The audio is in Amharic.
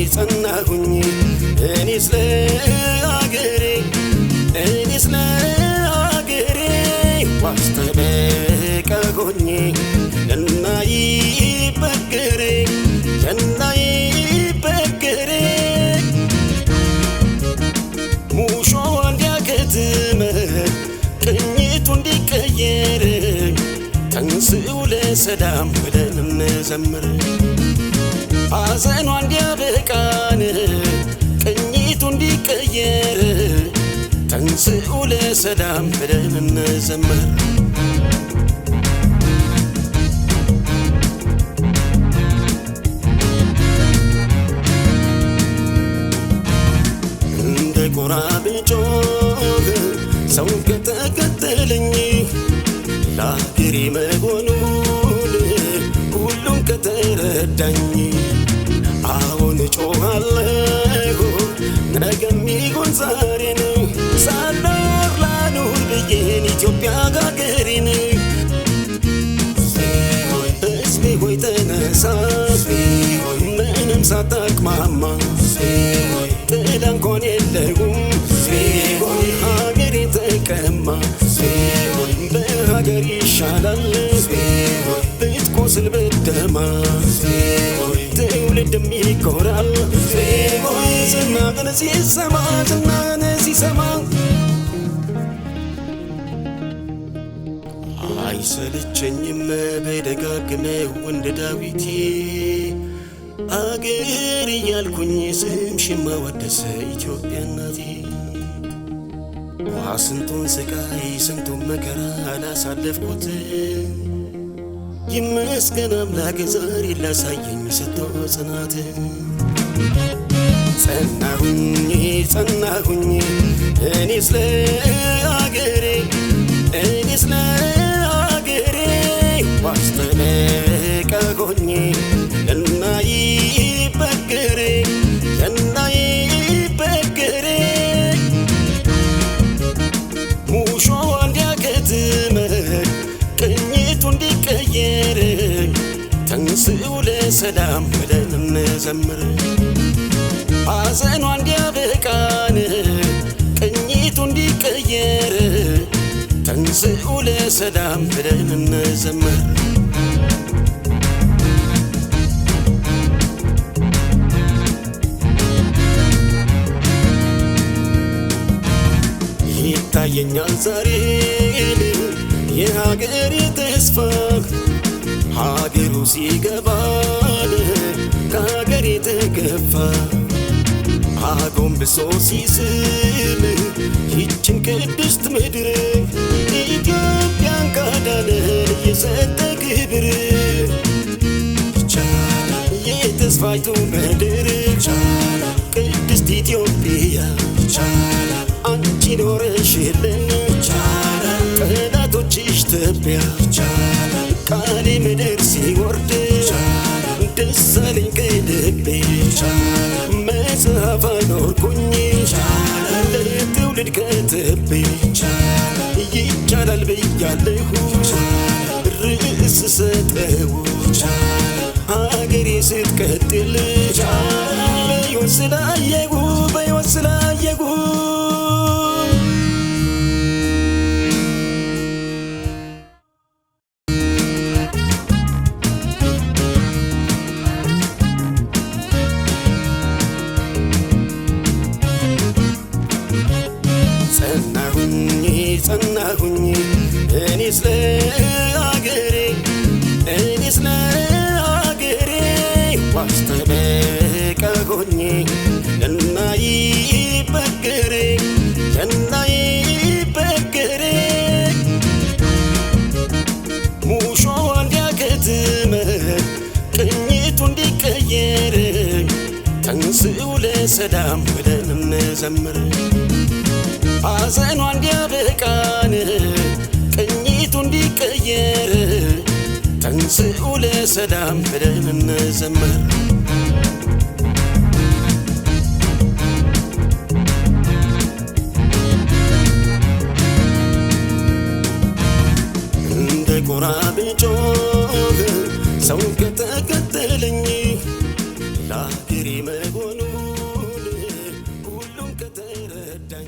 ጸናሁኝ እኔስ ለአገሬ ዋስተበቃ ሆኜ እንዳይበገሬ ሙሾ እንዲያከትም ቅኝቱ እንዲቀየር ተንሥኡ ለሰላም ብለን እንዘምር ሐዘኗ እንዲያበቃን ቅኝቱ እንዲቀየር ተንሥኡ ለሰላም ብለን እንዘምር እንደ ጎራ ብጮህ ሰው ከተከተለኝ ለአገሬ መሆኑን ሁሉም ከተረዳኝ አሁን እጮኻለሁ ነገም ይሁን ዛሬ ነው ሳልኖር ላኑር ብዬን ኢትዮጵያ አገሬን ሕዝቤ ሆይ ተነሳ ምንም ሳታቅማማ ጥላ እንኳን የለውም ሀገሬ ተቀማ በሀገር ይሻላል ብትቆስል ብትደማ ትውልድም ይኮራል ዝናህን ሲሰማ አይሰለቸኝም በደጋግመው እንደ ዳዊቴ አገር እያልኩኝ ስምሽን ማወደስ ኢትዮጵያ እናቴ ስንቱን ስቃይ ስንቱን መከራ አላሳለፍኩት ይመስገን አምላክ ዛሬ ላሳየኝ ሰጥቶ ጽናት ጸናሁኝ እኔስ ለአገሬ ዋስተበቃ ሆኜ እንዳይበገሬ ሙሾ እንዲያከትም ቅኝቱ እንዲቀየር ተንሥኡ ለሰላም ብለን እንዘምር ሐዘኗ እንዲያበቃን ቅኝቱ እንዲቀየር ተንሥኡ ለሰላም ብለን እንዘምር ይታየኛል ዛሬ የሀገሬ ተስፋ ሀገሩ ሲገባን ከሀገሬ ተገፋ አጎንብሶ ሲስም ይችን ቅድስት ምድር ኢትዮጵያን ካዳንን የሰጠ ክብር ይቻላል የተስፋይቱ ምድር ይቻላል ቅድስት ኢትዮጵያ ይቻላል አንቺ ኖረሽልን ይቻላል ጠላቶችሽ ትቢያ ይቻላል ቃሌ ምድር ሲወርድ ይቻላል ደስ አለኝ ከልቤ ይቻላል መጽሐፍ አኖርኩኝ ይቻላል ለትውልድ ከትቤ ይቻላል ብያለሁ ርዕስ ሰጠው ሀገሬ ስትቀጥል በሕይወት ስላየሁ ጸናሁኝ እኔስ ለአገሬ ዋስተበቃ ሆኜ እንዳይበገሬ ሙሾ እንዲያከትም ቅኝቱ እንዲቀየር ተንሥኡ ለሰላም ብለን እንዘምር ሐዘኗ እንዲያበቃን ቅኝቱ እንዲቀየር ተንሥኡ ለሰላም ብለን እንዘምር እንደ ጎራ ብጮህ ሰው ከተከተለኝ ለአገሬ መሆኑ ረዳኝ